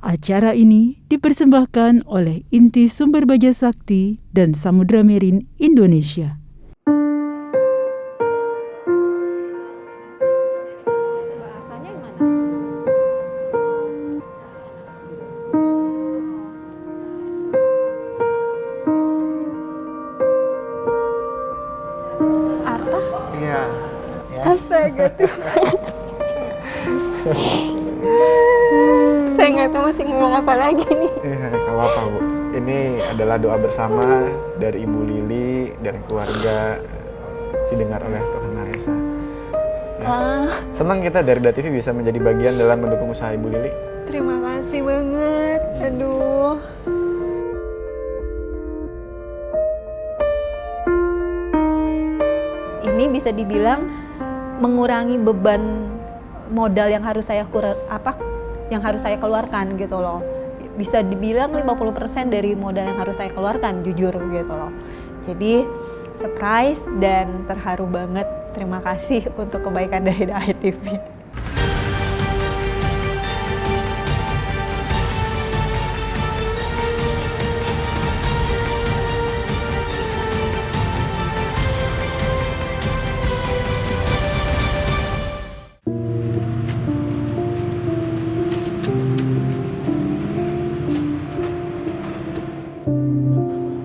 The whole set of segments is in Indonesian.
Acara ini dipersembahkan oleh Inti Sumber Baja Sakti dan Samudra Marine Indonesia. Iya. Astaga tuh. Saya nggak tahu masih ngomong apa lagi nih. Iya, nggak apa-apa Bu. Ini adalah doa bersama dari Ibu Lili dan keluarga didengar oleh Tuhan Maha Esa. Ya. Senang kita dari DA TV bisa menjadi bagian dalam mendukung usaha Ibu Lili. Terima kasih banget. Aduh. Ini bisa dibilang mengurangi beban modal yang harus saya keluarkan gitu loh. Bisa dibilang 50% dari modal yang harus saya keluarkan, jujur gitu loh. Jadi surprise dan terharu banget. Terima kasih untuk kebaikan dari DA TV.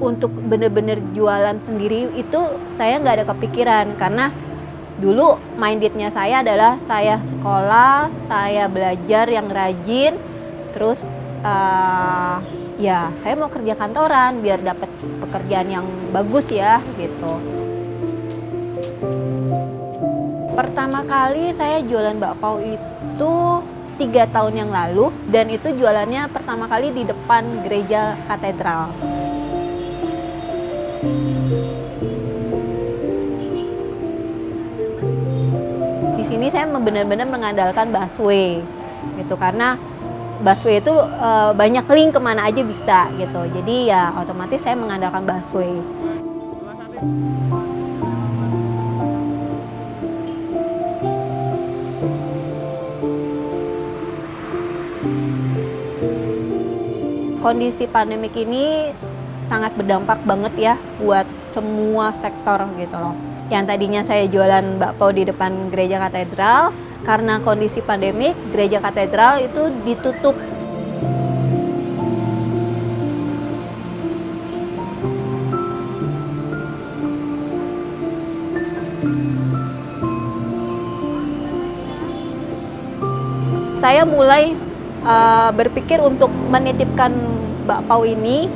Untuk bener-bener jualan sendiri itu saya nggak ada kepikiran, karena dulu mindednya saya adalah saya sekolah, saya belajar yang rajin, terus ya saya mau kerja kantoran biar dapat pekerjaan yang bagus ya gitu. Pertama kali saya jualan bakpao itu 3 tahun yang lalu, dan itu jualannya pertama kali di depan gereja katedral. Di sini saya benar-benar mengandalkan busway gitu, karena busway itu banyak link kemana aja bisa gitu, jadi ya otomatis saya mengandalkan busway. Kondisi pandemik ini sangat berdampak banget ya buat semua sektor gitu loh. Yang tadinya saya jualan bakpao di depan gereja katedral, karena kondisi pandemik, gereja katedral itu ditutup. Saya mulai berpikir untuk menitipkan bakpao ini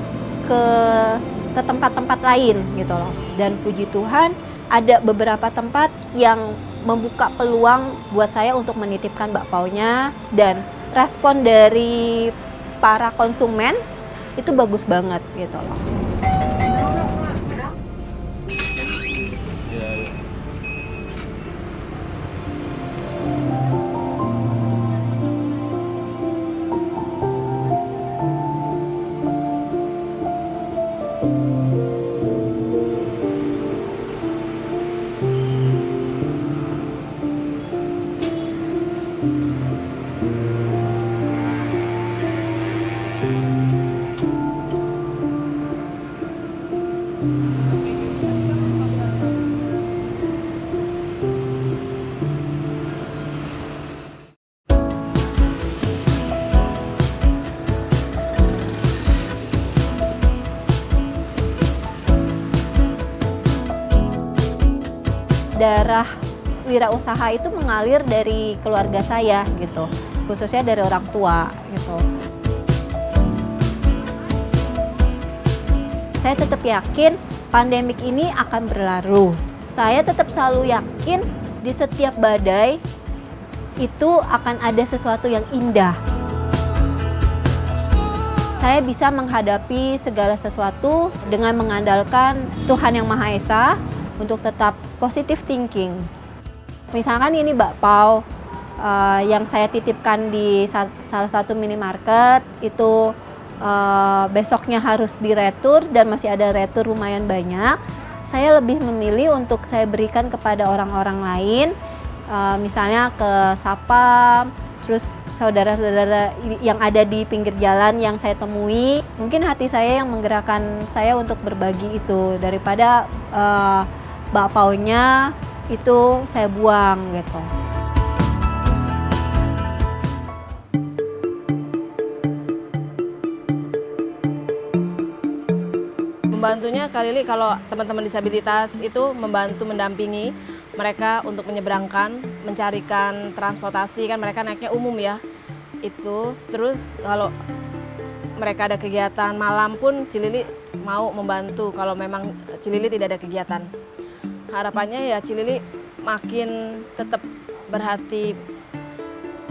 ke tempat-tempat lain gitu loh. Dan puji Tuhan ada beberapa tempat yang membuka peluang buat saya untuk menitipkan bakpaonya, dan respon dari para konsumen itu bagus banget gitu loh. Darah wirausaha itu mengalir dari keluarga saya gitu, khususnya dari orang tua gitu. Saya tetap yakin pandemik ini akan berlalu. Saya tetap selalu yakin di setiap badai itu akan ada sesuatu yang indah. Saya bisa menghadapi segala sesuatu dengan mengandalkan Tuhan Yang Maha Esa untuk tetap positive thinking. Misalkan ini bakpao yang saya titipkan di salah satu minimarket itu besoknya harus diretur dan masih ada retur lumayan banyak. Saya lebih memilih untuk saya berikan kepada orang-orang lain, misalnya ke Sapam, terus saudara-saudara yang ada di pinggir jalan yang saya temui, mungkin hati saya yang menggerakkan saya untuk berbagi itu, daripada bakpaunya itu saya buang gitu. Membantunya Kak Lili kalau teman-teman disabilitas itu membantu mendampingi mereka untuk menyeberangkan, mencarikan transportasi, kan mereka naiknya umum ya. Itu terus kalau mereka ada kegiatan malam pun Cilili mau membantu kalau memang Cilili tidak ada kegiatan. Harapannya ya Cilili makin tetap berhati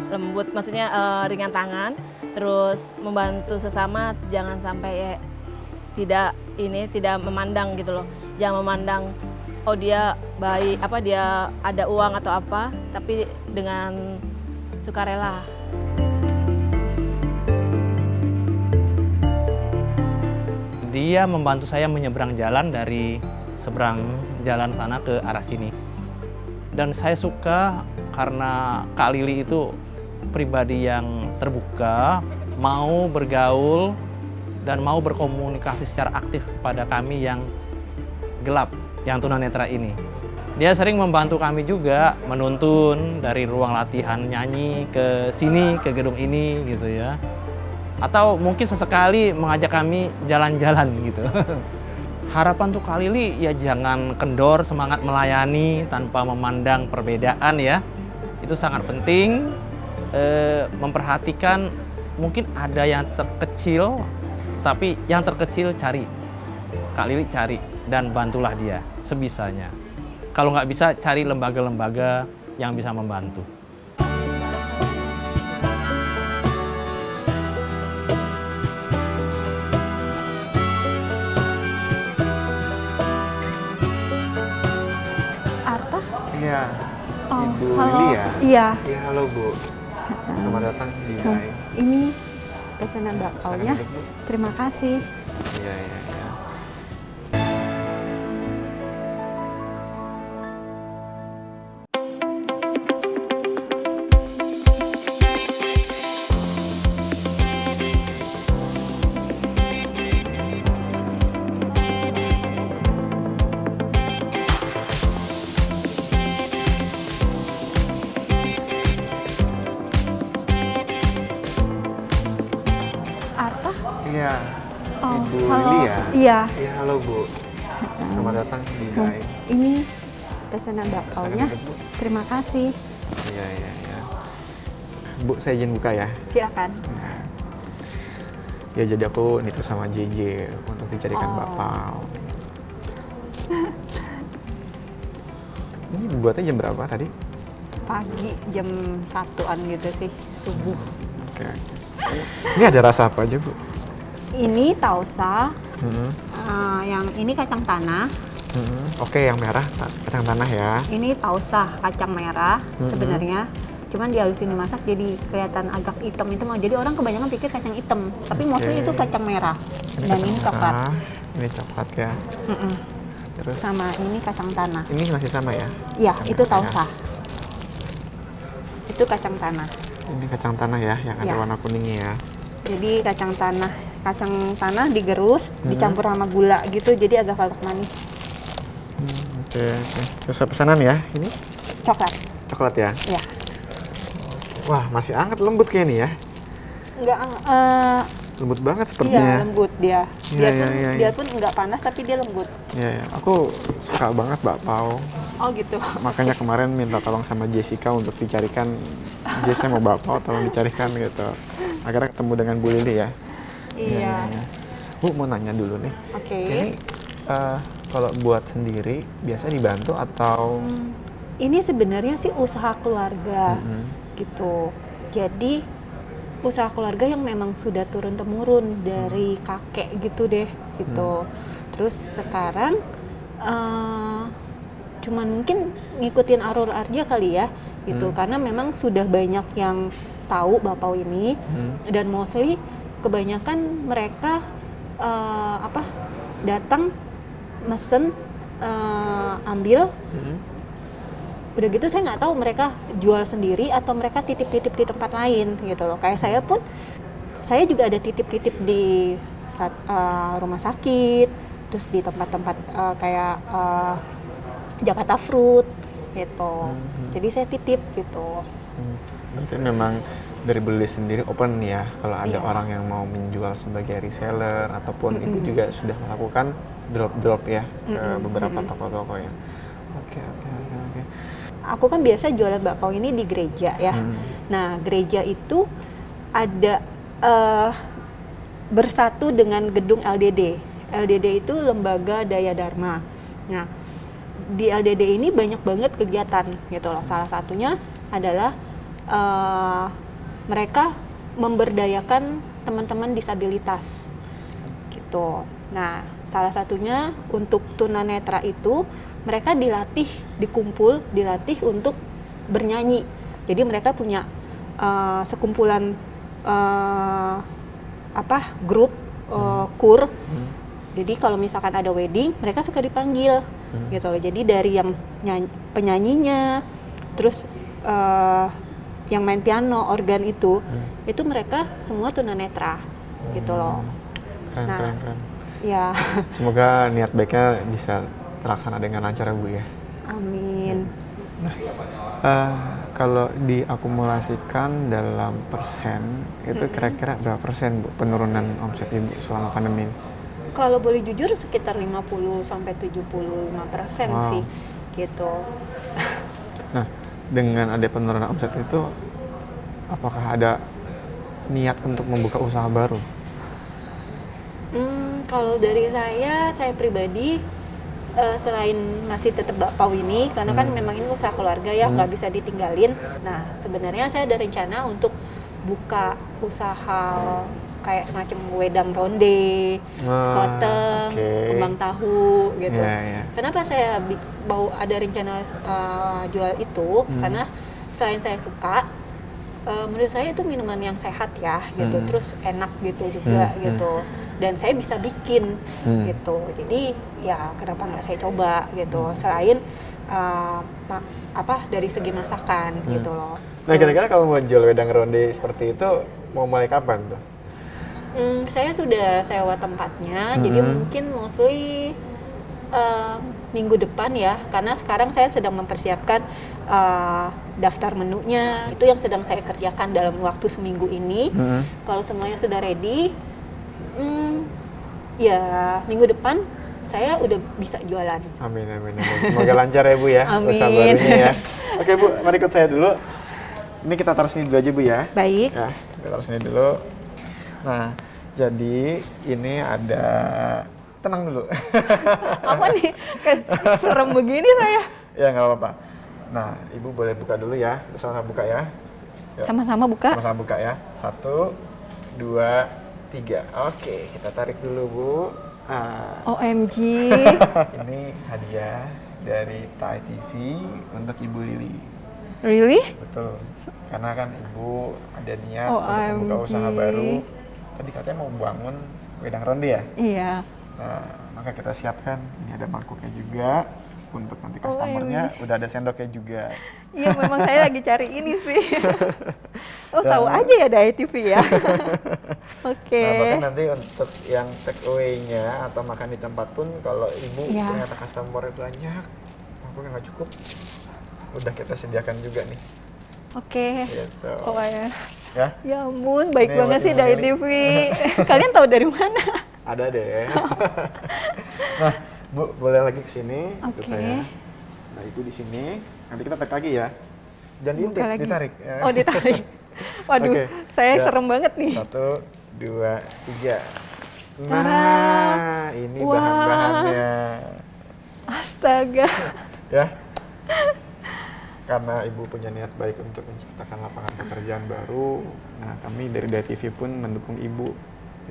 lembut, maksudnya ringan tangan, terus membantu sesama, jangan sampai tidak memandang gitu loh. Jangan memandang oh dia baik, dia ada uang atau apa, tapi dengan sukarela. Dia membantu saya menyeberang jalan dari seberang jalan sana ke arah sini. Dan saya suka karena Kak Lili itu pribadi yang terbuka, mau bergaul dan mau berkomunikasi secara aktif kepada kami yang gelap, yang tunanetra ini. Dia sering membantu kami juga menuntun dari ruang latihan nyanyi ke sini, ke gedung ini gitu ya. Atau mungkin sesekali mengajak kami jalan-jalan gitu. Harapan untuk Kak Lili ya jangan kendor, semangat melayani tanpa memandang perbedaan ya. Itu sangat penting, memperhatikan mungkin ada yang terkecil, tapi yang terkecil cari. Kak Lili cari dan bantulah dia sebisanya. Kalau nggak bisa, cari lembaga-lembaga yang bisa membantu. Arta? Iya, Oh, Ibu halo. Lili ya? Iya. Iya, halo Bu. Selamat datang di Hai. Ini pesanan bakpaunya. Silakan duduk, Bu. Terima kasih. Iya, iya, iya. Arta? Iya, Oh, Ibu halo. Lili ya? Iya. Iya, halo Bu. Selamat datang di Hai. Ini pesanan bakpaunya. Silakan duduk, Bu. Terima kasih. Iya, iya, iya. Bu, saya izin buka ya. Silakan. Ya, jadi aku nitip sama JJ untuk dicarikan bakpao. Ini dibuatnya jam berapa tadi? Pagi jam 1-an gitu sih, subuh. Oke, oke. Ini ada rasa apa aja, Bu? Ini tausa, Hmm. yang ini kacang tanah. Oke, yang merah kacang tanah ya. Ini tausa kacang merah sebenarnya. Cuman dihalusin dimasak jadi kelihatan agak hitam itu mau. Jadi orang kebanyakan pikir kacang hitam, tapi mostly itu kacang merah. Dan kacang ini coklat. merah, ini coklat ya. Mm-mm. Terus Sama ini kacang tanah. ini masih sama ya? Iya, Kacang itu tanah. tausa. Itu kacang tanah. Ini kacang tanah ya, yang ada Ya. warna kuningnya ya. Jadi kacang tanah digerus, dicampur sama gula gitu, jadi agak manis. Oke, oke. Sesuai pesanan ya, ini Coklat. coklat ya. Ya. Wah, masih hangat, lembut kayak ini ya. Enggak, Lembut banget iya sepertinya. lembut dia. Iya, iya, iya, Dia iya. pun enggak panas tapi dia lembut. Iya, ya. Aku suka banget bakpao. Oh gitu. Makanya kemarin minta tolong sama Jessica untuk dicarikan. Jessica mau bakpao, tolong dicarikan gitu. Akhirnya ketemu dengan Bu Lili ya. Iya. Iya. Bu, mau nanya dulu nih. Oke. Ini kalau buat sendiri biasa dibantu atau Ini sebenarnya sih usaha keluarga Mhm. gitu. Jadi usaha keluarga yang memang sudah turun temurun dari kakek gitu deh gitu. Terus sekarang cuman mungkin ngikutin arur aja kali ya gitu. Karena memang sudah banyak yang tahu bakpao ini dan mostly kebanyakan mereka datang mesen ambil Udah gitu saya nggak tahu mereka jual sendiri atau mereka titip-titip di tempat lain gitu loh. Kayak saya pun, saya juga ada titip-titip di rumah sakit, terus di tempat-tempat kayak Jakarta Fruit gitu. Jadi saya titip gitu. Berarti memang dari beli sendiri open ya, kalau ada Iya. orang yang mau menjual sebagai reseller ataupun ibu juga sudah melakukan drop ya ke beberapa toko-toko ya. Oke. Aku kan biasa jualan bakpao ini di gereja ya. Nah, gereja itu ada bersatu dengan gedung LDD. LDD itu Lembaga Daya Dharma. Nah, di LDD ini banyak banget kegiatan gitu loh. Salah satunya adalah mereka memberdayakan teman-teman disabilitas gitu. Nah, salah satunya untuk tunanetra itu mereka dilatih, dilatih untuk bernyanyi. Jadi mereka punya sekumpulan grup kur. Jadi kalau misalkan ada wedding, mereka suka dipanggil gitu loh. Jadi dari yang penyanyinya, terus yang main piano, organ itu mereka semua tunanetra gitu loh. Keren. Ya, Semoga niat baiknya bisa terlaksana dengan lancar ya Bu ya. amin. Kalau diakumulasikan dalam persen, itu kira-kira berapa persen Bu penurunan omset Ibu selama pandemi ini? Kalau boleh jujur sekitar 50-75% Wow. sih gitu. Nah, dengan ada penurunan omset itu, apakah ada niat untuk membuka usaha baru? Kalau dari saya pribadi selain masih tetap bakpao ini, karena kan memang ini usaha keluarga ya, nggak bisa ditinggalin. Nah, sebenarnya saya ada rencana untuk buka usaha kayak semacam wedang ronde, sekoteng, kembang tahu gitu. Kenapa saya mau ada rencana jual itu? Karena selain saya suka, menurut saya itu minuman yang sehat ya gitu, terus enak gitu juga gitu. Dan saya bisa bikin gitu, jadi ya kenapa nggak saya coba gitu, selain dari segi masakan gitu loh. Nah, kira-kira kalau mau jual wedang ronde seperti itu mau mulai kapan tuh? Saya sudah sewa tempatnya, jadi mungkin mostly minggu depan ya, karena sekarang saya sedang mempersiapkan daftar menunya, itu yang sedang saya kerjakan dalam waktu seminggu ini. Kalau semuanya sudah ready, ya minggu depan saya udah bisa jualan. Amin. Semoga lancar ya Bu ya, usaha Amin. barunya ya. Oke Bu, mari ikut saya dulu. Ini kita taruh sini dulu aja Bu ya. Baik. Ya, kita taruh sini dulu. Nah, jadi ini ada, tenang dulu. Apa nih? Kan serem begini saya. Ya nggak apa-apa. Nah, Ibu boleh buka dulu ya. Kita sama-sama buka ya. Yuk. Sama-sama buka. Sama-sama buka ya. 1, 2, 3. Oke, kita tarik dulu Bu. OMG. Ini hadiah dari Thai TV untuk Ibu Lili. Really? Betul. Karena kan Ibu ada niat OMG. untuk membuka usaha baru. Tadi katanya mau bangun wedang ronde ya? Iya. Nah, maka kita siapkan. Ini ada mangkuknya juga. Untuk nanti customernya udah ada sendoknya juga. Iya, memang saya lagi cari ini sih. Tahu aja ya dari TV ya. Oke. Nah, bahkan nanti untuk yang take away-nya atau makan di tempat pun kalau Ibu ternyata customer banyak, mangkuknya nggak cukup, udah kita sediakan juga nih. Oke. Gitu. Oh ya. Ya? Ya ampun, baik Ini banget buat sih Ibu dari Lili. TV. Kalian tahu dari mana? Ada deh. Nah, Bu, boleh lagi ke sini. Oke. ikut saya. Nah, Ibu di sini. Nanti kita tarik lagi ya. Jangan diintip, Buka lagi. ditarik. Oh, ditarik. Waduh, Oke. saya Ya. serem banget nih. 1, 2, 3. Tara. Nah, ini Wah. bahan-bahannya. Astaga. Ya. Karena Ibu punya niat baik untuk menciptakan lapangan pekerjaan baru, nah kami dari Daya TV pun mendukung Ibu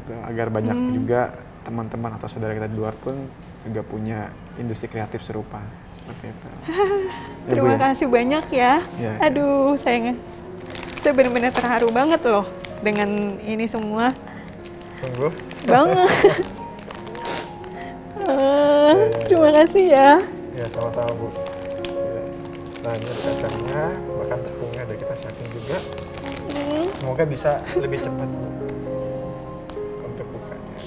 gitu, agar banyak juga teman-teman atau saudara kita di luar pun juga punya industri kreatif serupa. Seperti itu. Ya, Bu, Terima ya? kasih banyak ya. Ya. Aduh, saya benar-benar terharu banget loh dengan ini semua. Sungguh. Banget. Terima kasih ya. Ya, sama-sama Bu. Ya. usahanya di kacangnya, bahkan tepungnya udah kita siapin juga. Semoga bisa lebih cepat untuk bukanya.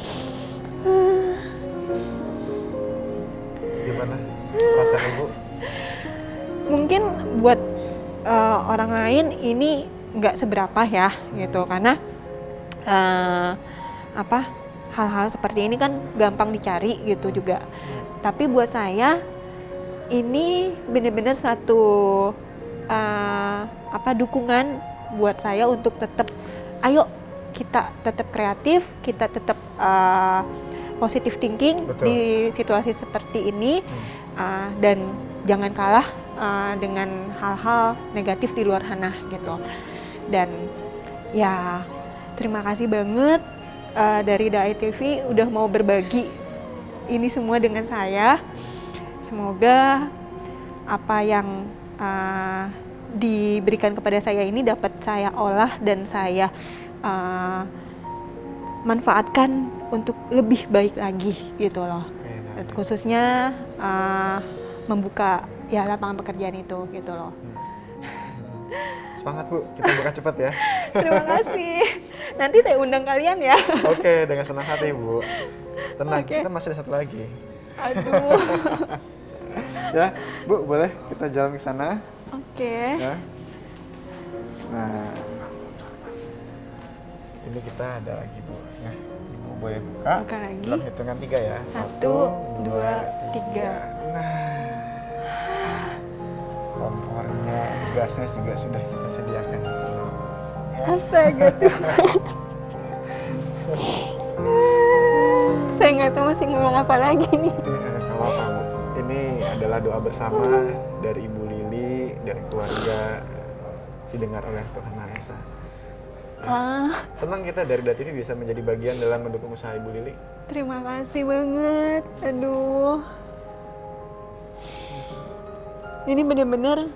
Gimana perasaan Ibu? Mungkin buat orang lain ini nggak seberapa ya gitu, karena hal-hal seperti ini kan gampang dicari gitu juga. Tapi buat saya ini benar-benar satu dukungan buat saya untuk tetap, ayo kita tetap kreatif, kita tetap positive thinking. Betul. Di situasi seperti ini, dan jangan kalah dengan hal-hal negatif di luar sana gitu. Dan ya terima kasih banget dari Dai TV udah mau berbagi ini semua dengan saya. Semoga apa yang diberikan kepada saya ini dapat saya olah dan saya manfaatkan untuk lebih baik lagi gitu loh. Khususnya membuka ya lapangan pekerjaan itu gitu loh. Semangat Bu, kita buka cepat ya. Terima kasih. Nanti saya undang kalian ya. Oke, dengan senang hati Bu. Tenang, Oke. kita masih ada satu lagi. Aduh. Ya, Bu, boleh kita jalan ke sana? Oke. Ya. Nah, ini kita ada lagi Bu. Ya, Ibu boleh buka. Buka lagi. Dalam hitungan 3 ya. 1, 2, 3. Nah, kompornya, gasnya juga sudah kita sediakan. Ya. Astaga tuh. Saya nggak tahu mesti ngomong apa lagi nih. Kalau apa Bu? Ini adalah doa bersama dari Ibu Lili dan keluarga, didengar oleh Tuhan Maha Esa. Senang kita dari DAI TV bisa menjadi bagian dalam mendukung usaha Ibu Lili. Terima kasih banget. Aduh. Ini benar-benar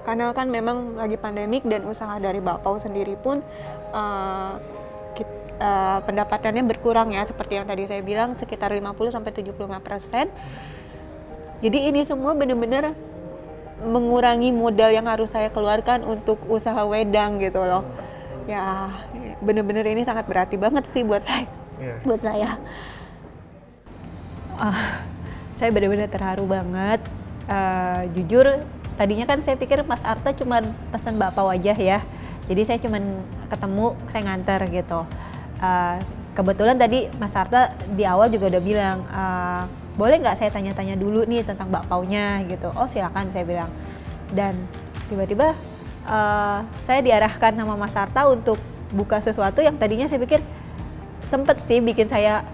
karena kan memang lagi pandemik dan usaha dari Bapak sendiri pun pendapatannya berkurang ya, seperti yang tadi saya bilang sekitar 50-75%. Jadi ini semua benar-benar mengurangi modal yang harus saya keluarkan untuk usaha wedang gitu loh. Ya, benar-benar ini sangat berarti banget sih buat saya. Yeah. Buat saya. Saya benar-benar terharu banget. Jujur, tadinya kan saya pikir Mas Arta cuma pesan bakpao aja ya. Jadi saya cuma ketemu, saya nganter gitu. Kebetulan tadi Mas Arta di awal juga udah bilang, boleh nggak saya tanya-tanya dulu nih tentang bakpaunya gitu. Oh silakan, saya bilang. Dan tiba-tiba saya diarahkan sama Mas Arta untuk buka sesuatu yang tadinya saya pikir sempet sih bikin saya,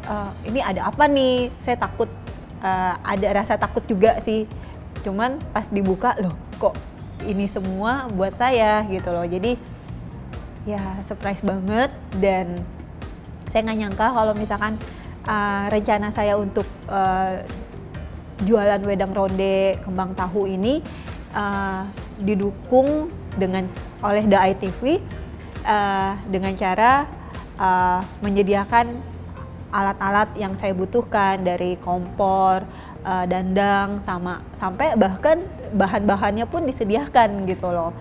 ini ada apa nih, saya takut, ada rasa takut juga sih. Cuman pas dibuka, loh kok ini semua buat saya gitu loh. Jadi ya surprise banget, dan saya nggak nyangka kalau misalkan rencana saya untuk jualan wedang ronde kembang tahu ini didukung oleh DAI TV dengan cara menyediakan alat-alat yang saya butuhkan, dari kompor, dandang, sampai bahkan bahan-bahannya pun disediakan gitu loh.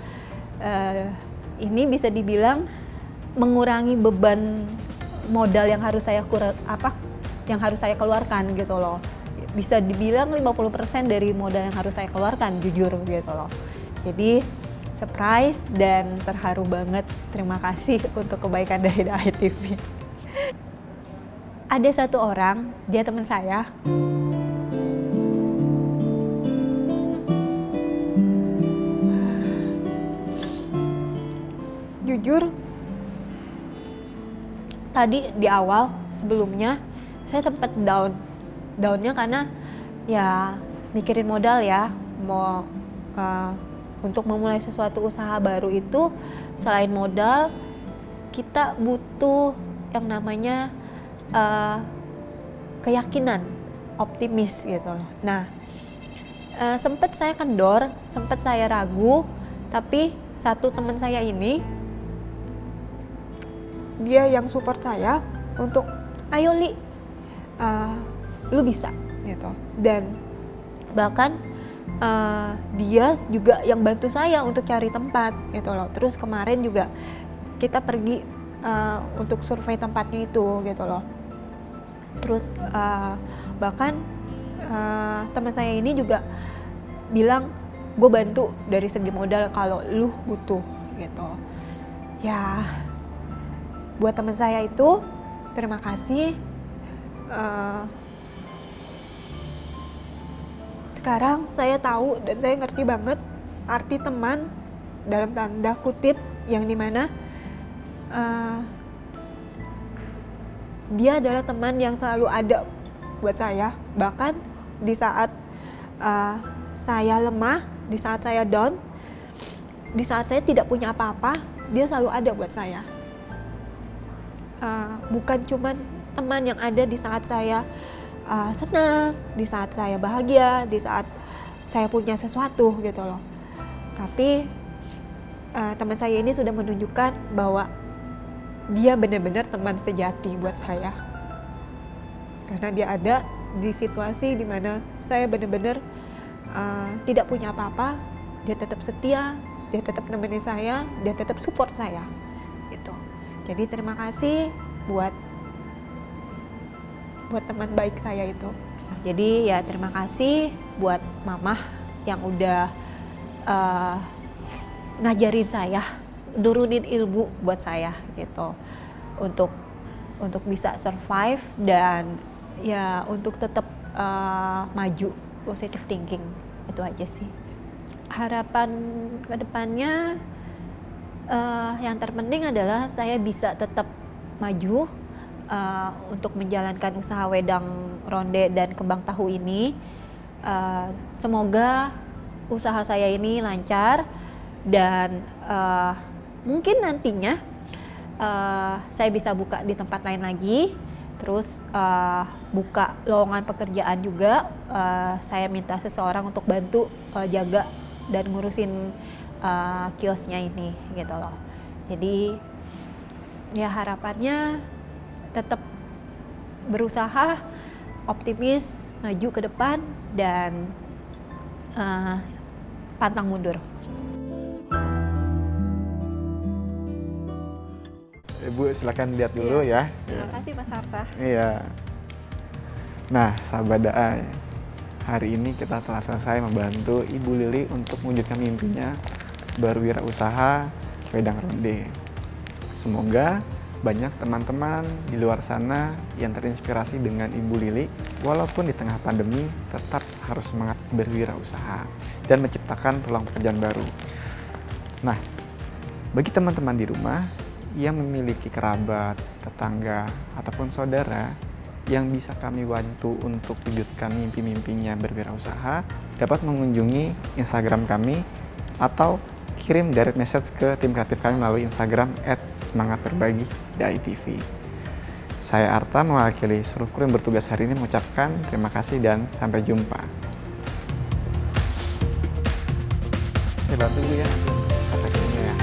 Ini bisa dibilang mengurangi beban modal yang harus saya keluarkan gitu loh. Bisa dibilang 50% dari modal yang harus saya keluarkan, jujur gitu loh. Jadi surprise dan terharu banget. Terima kasih untuk kebaikan dari DAI TV. Ada satu orang, dia teman saya. Jujur, tadi di awal sebelumnya saya sempat downnya karena ya mikirin modal ya, mau untuk memulai sesuatu usaha baru itu selain modal kita butuh yang namanya keyakinan, optimis gitu loh. Nah, sempat saya kendor, sempat saya ragu, tapi satu teman saya ini dia yang support saya untuk ayo Li, lu bisa gitu. Dan bahkan dia juga yang bantu saya untuk cari tempat gitu loh. Terus kemarin juga kita pergi untuk survei tempatnya itu gitu loh. Terus bahkan teman saya ini juga bilang, gue bantu dari segi modal kalau lu butuh gitu. Ya buat teman saya itu terima kasih. Sekarang saya tahu dan saya ngerti banget arti teman dalam tanda kutip, yang dimana dia adalah teman yang selalu ada buat saya. Bahkan di saat saya lemah, di saat saya down, di saat saya tidak punya apa-apa, dia selalu ada buat saya. Bukan cuma teman yang ada di saat saya senang, di saat saya bahagia, di saat saya punya sesuatu gitu loh. Tapi teman saya ini sudah menunjukkan bahwa dia benar-benar teman sejati buat saya. Karena dia ada di situasi dimana saya benar-benar tidak punya apa-apa, dia tetap setia, dia tetap nemenin saya, dia tetap support saya gitu. Jadi terima kasih buat teman baik saya itu. Jadi ya terima kasih buat mamah yang udah ngajarin saya, nurunin ilmu buat saya gitu, untuk bisa survive dan ya untuk tetap maju, positive thinking. Itu aja sih. Harapan kedepannya yang terpenting adalah saya bisa tetap maju untuk menjalankan usaha wedang ronde dan kembang tahu ini. Semoga usaha saya ini lancar dan mungkin nantinya saya bisa buka di tempat lain lagi. Terus buka lowongan pekerjaan juga. Saya minta seseorang untuk bantu jaga dan ngurusin kiosnya ini gitu loh. Jadi ya harapannya tetap berusaha, optimis, maju ke depan, dan pantang mundur. Ibu silakan lihat dulu ya. Terima kasih Mas Harta. Iya. Nah, sahabat Daai, hari ini kita telah selesai membantu Ibu Lili untuk mewujudkan mimpinya berwirausaha wedang ronde. Semoga banyak teman-teman di luar sana yang terinspirasi dengan Ibu Lili, walaupun di tengah pandemi tetap harus semangat berwirausaha dan menciptakan peluang pekerjaan baru. Nah, bagi teman-teman di rumah yang memiliki kerabat, tetangga, ataupun saudara yang bisa kami bantu untuk wujudkan mimpi-mimpinya berwirausaha, dapat mengunjungi Instagram kami atau kirim direct message ke tim kreatif kami melalui Instagram @semangatberbagi.daitv. Saya Arta mewakili seluruh kru yang bertugas hari ini mengucapkan terima kasih dan sampai jumpa. Saya bantu dulu ya efeknya ya.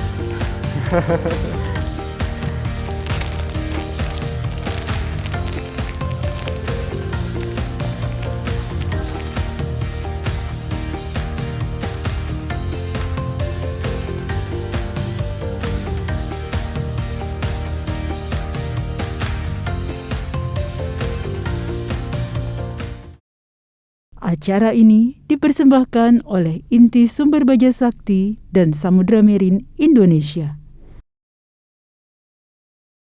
Acara ini dipersembahkan oleh Inti Sumber Baja Sakti dan Samudra Marine Indonesia.